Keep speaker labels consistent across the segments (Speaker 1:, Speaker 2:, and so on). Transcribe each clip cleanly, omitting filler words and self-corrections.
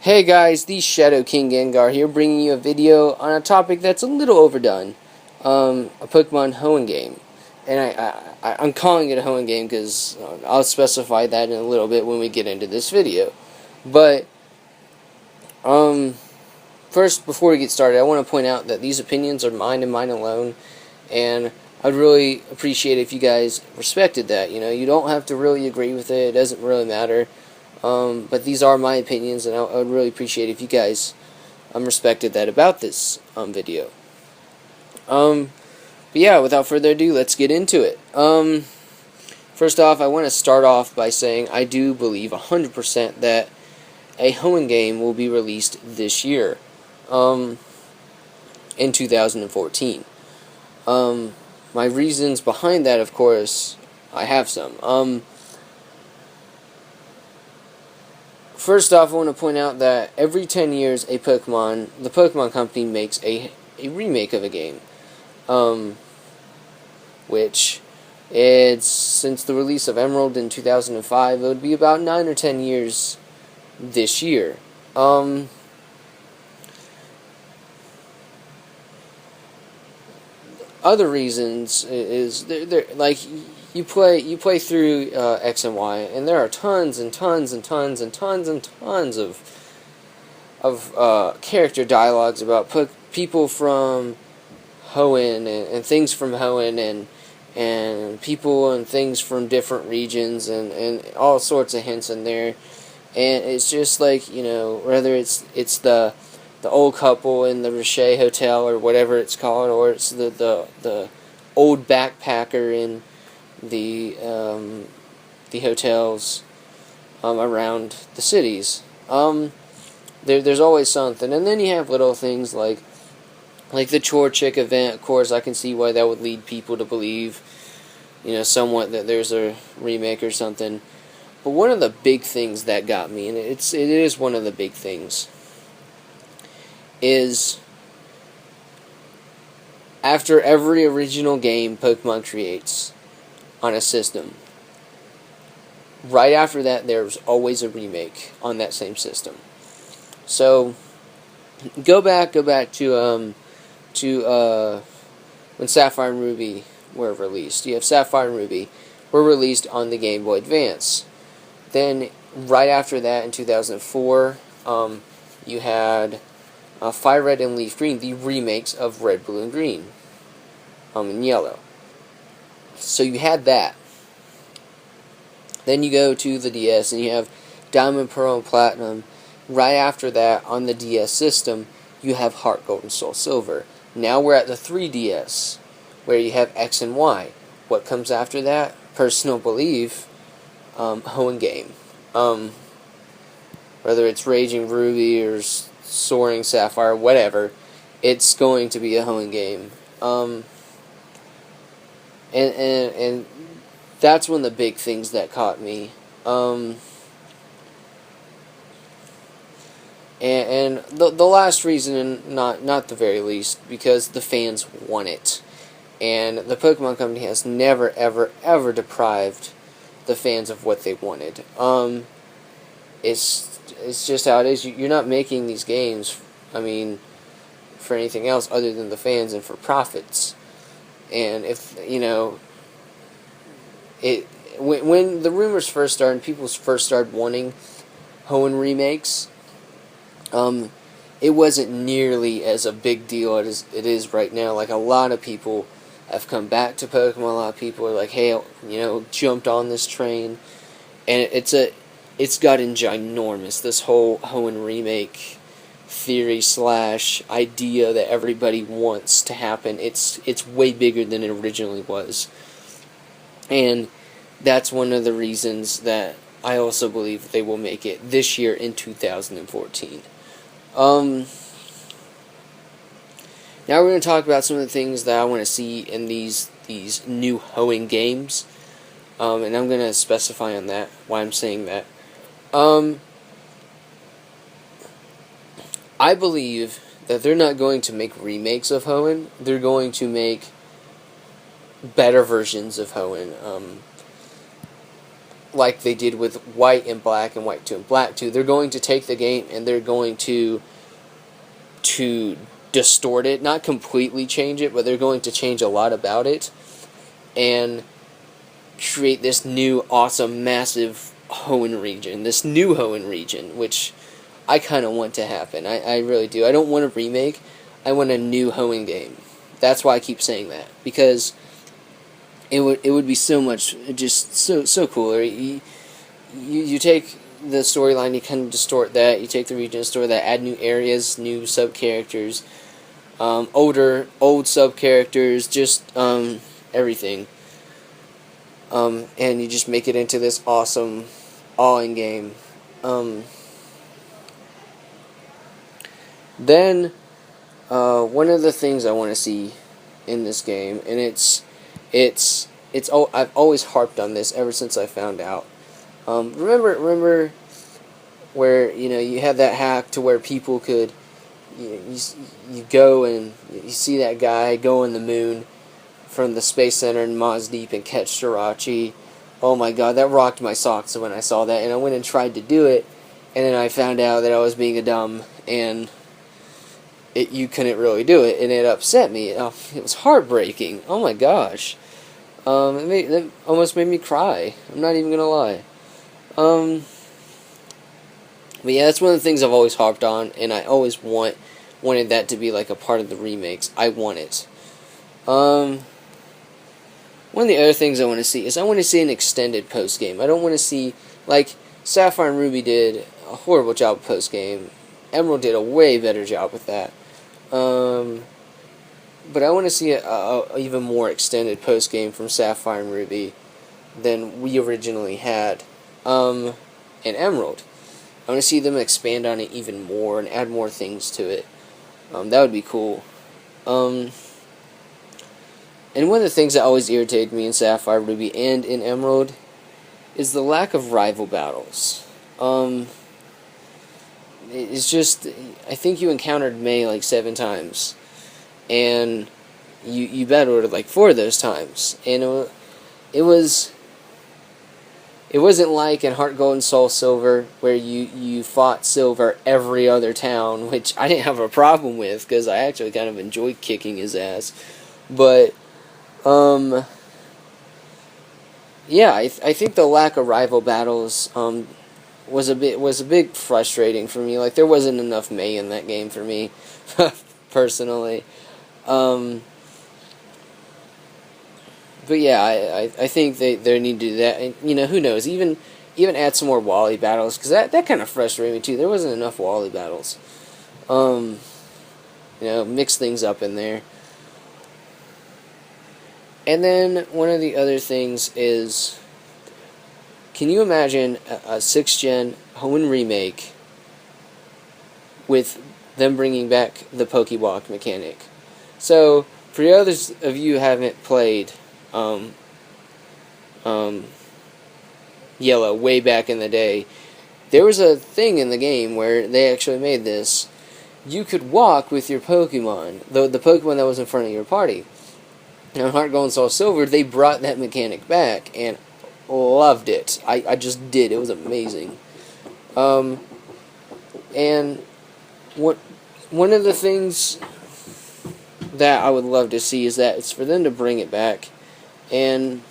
Speaker 1: Hey guys, the Shadow King Gengar here, bringing you a video on a topic that's a little overdone, a Pokemon Hoenn game. And I'm calling it a Hoenn game because I'll specify that in a little bit when we get into this video. But, first, before we get started, I want to point out that these opinions are mine and mine alone, and I'd really appreciate if you guys respected that. You know, you don't have to really agree with it, it doesn't really matter. But these are my opinions, and I would really appreciate if you guys respected that about this video. But yeah, without further ado, let's get into it. First off, I want to start off by saying I do believe 100% that a Hoenn game will be released this year, in 2014. My reasons behind that, of course, I have some. First off, I want to point out that every 10 years, the Pokemon Company makes a remake of a game. Which, it's since the release of Emerald in 2005, it would be about 9 or 10 years this year. Other reasons is they're like you play through X and Y, and there are tons and tons and tons and tons and tons of character dialogues about people from Hoenn and things from Hoenn and people and things from different regions and all sorts of hints in there, and it's just like, you know, whether it's the old couple in the Riche Hotel or whatever it's called, or it's the old backpacker in the hotels around the cities. There's always something, and then you have little things like the Chore Chick event. Of course, I can see why that would lead people to believe, you know, somewhat that there's a remake or something. But one of the big things that got me, and it is one of the big things, is after every original game Pokemon creates on a system, right after that there's always a remake on that same system. So go back to when Sapphire and Ruby were released. You have Sapphire and Ruby were released on the Game Boy Advance. Then right after that, in 2004, you had Fire Red and Leaf Green, the remakes of Red, Blue, and Green, and Yellow. So you had that. Then you go to the DS, and you have Diamond, Pearl, and Platinum. Right after that, on the DS system, you have Heart Gold and Soul Silver. Now we're at the 3DS, where you have X and Y. What comes after that? Personal belief, Hoenn game. Whether it's Raging Ruby or Soaring Sapphire, whatever, it's going to be a Hoenn game. And that's one of the big things that caught me. And the last reason, and not the very least, because the fans want it. And the Pokemon Company has never, ever, ever deprived the fans of what they wanted. It's just how it is. You're not making these games, I mean, for anything else other than the fans and for profits. And if, you know, when the rumors first started and people first started wanting Hoenn remakes, it wasn't nearly as a big deal as it is right now. Like, a lot of people have come back to Pokemon. A lot of people are like, hey, you know, jumped on this train, and it's gotten ginormous, this whole Hoenn remake theory / idea that everybody wants to happen. It's way bigger than it originally was, and that's one of the reasons that I also believe that they will make it this year in 2014. Now we're going to talk about some of the things that I want to see in these new Hoenn games, and I'm going to specify on that why I'm saying that. I believe that they're not going to make remakes of Hoenn. They're going to make better versions of Hoenn. like they did with White and Black and White 2 and Black 2. They're going to take the game and they're going to distort it, not completely change it, but they're going to change a lot about it and create this new, awesome, massive Hoenn region, this new Hoenn region, which I kind of want to happen. I really do. I don't want a remake. I want a new Hoenn game. That's why I keep saying that, because it would be so much, just so cooler. You take the storyline, you kind of distort that. You take the region, distort that, add new areas, new sub characters, old sub characters, just everything. And you just make it into this awesome, all-in game. Then one of the things I want to see in this game, and I've always harped on this ever since I found out. Remember where you had that hack to where people could you go and you see that guy go on the moon from the Space Center in Maz Deep and catch Shirachi. Oh my god, that rocked my socks when I saw that, and I went and tried to do it, and then I found out that I was being a dumb, and you couldn't really do it, and it upset me. It was heartbreaking. Oh my gosh. It almost made me cry. I'm not even gonna lie. But yeah, that's one of the things I've always harped on, and I always wanted that to be like a part of the remakes. I want it. One of the other things I want to see is I want to see an extended post game. I don't want to see, like, Sapphire and Ruby did a horrible job with post game. Emerald did a way better job with that. But I want to see a even more extended post game from Sapphire and Ruby than we originally had in Emerald. I want to see them expand on it even more and add more things to it. That would be cool. And one of the things that always irritated me in Sapphire, Ruby, and in Emerald is the lack of rival battles. It's just, I think you encountered May like 7 times, and you battled her like 4 of those times, and it wasn't like in Heart Gold and Soul Silver where you fought Silver every other town, which I didn't have a problem with because I actually kind of enjoyed kicking his ass. But yeah, I think the lack of rival battles was a bit frustrating for me. Like, there wasn't enough May in that game for me, personally. But yeah, I think they need to do that. And, who knows? Even add some more Wally battles, because that kind of frustrated me too. There wasn't enough Wally battles. Mix things up in there. And then one of the other things is, can you imagine a 6th gen Hoenn remake with them bringing back the Pokewalk mechanic? So, for the others of you who haven't played Yellow way back in the day, there was a thing in the game where they actually made this. You could walk with your Pokemon, the Pokemon that was in front of your party. Now, in Heart Gold and Soul Silver, they brought that mechanic back, and loved it. I just did. It was amazing. And one of the things that I would love to see is that it's for them to bring it back, and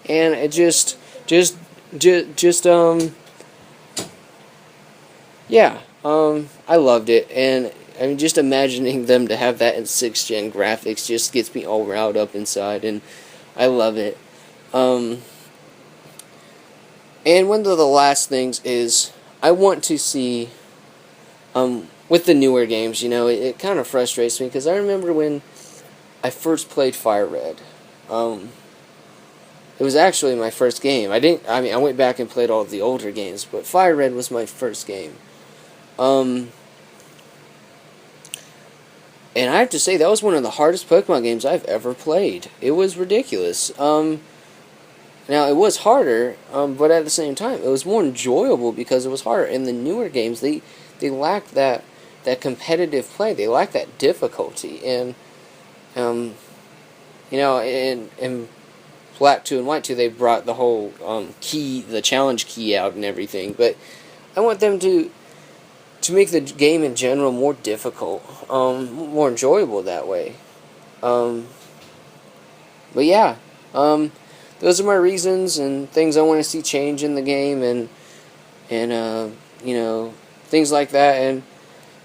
Speaker 1: it just yeah, I loved it, and I mean, just imagining them to have that in 6th gen graphics just gets me all riled up inside, and I love it. And one of the last things is, I want to see, with the newer games, it kind of frustrates me, because I remember when I first played Fire Red. It was actually my first game. I went back and played all of the older games, but Fire Red was my first game. And I have to say, that was one of the hardest Pokemon games I've ever played. It was ridiculous. Now, it was harder, but at the same time, it was more enjoyable because it was harder. In the newer games, they lacked that competitive play. They lacked that difficulty. And, and Black 2 and White 2, they brought the whole key, the challenge key out and everything. But I want them to make the game in general more difficult, more enjoyable that way. But yeah, those are my reasons and things I want to see change in the game, and you know, things like that. And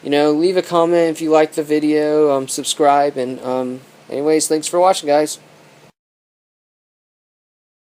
Speaker 1: you know, leave a comment if you like the video, subscribe, and anyways, thanks for watching, guys.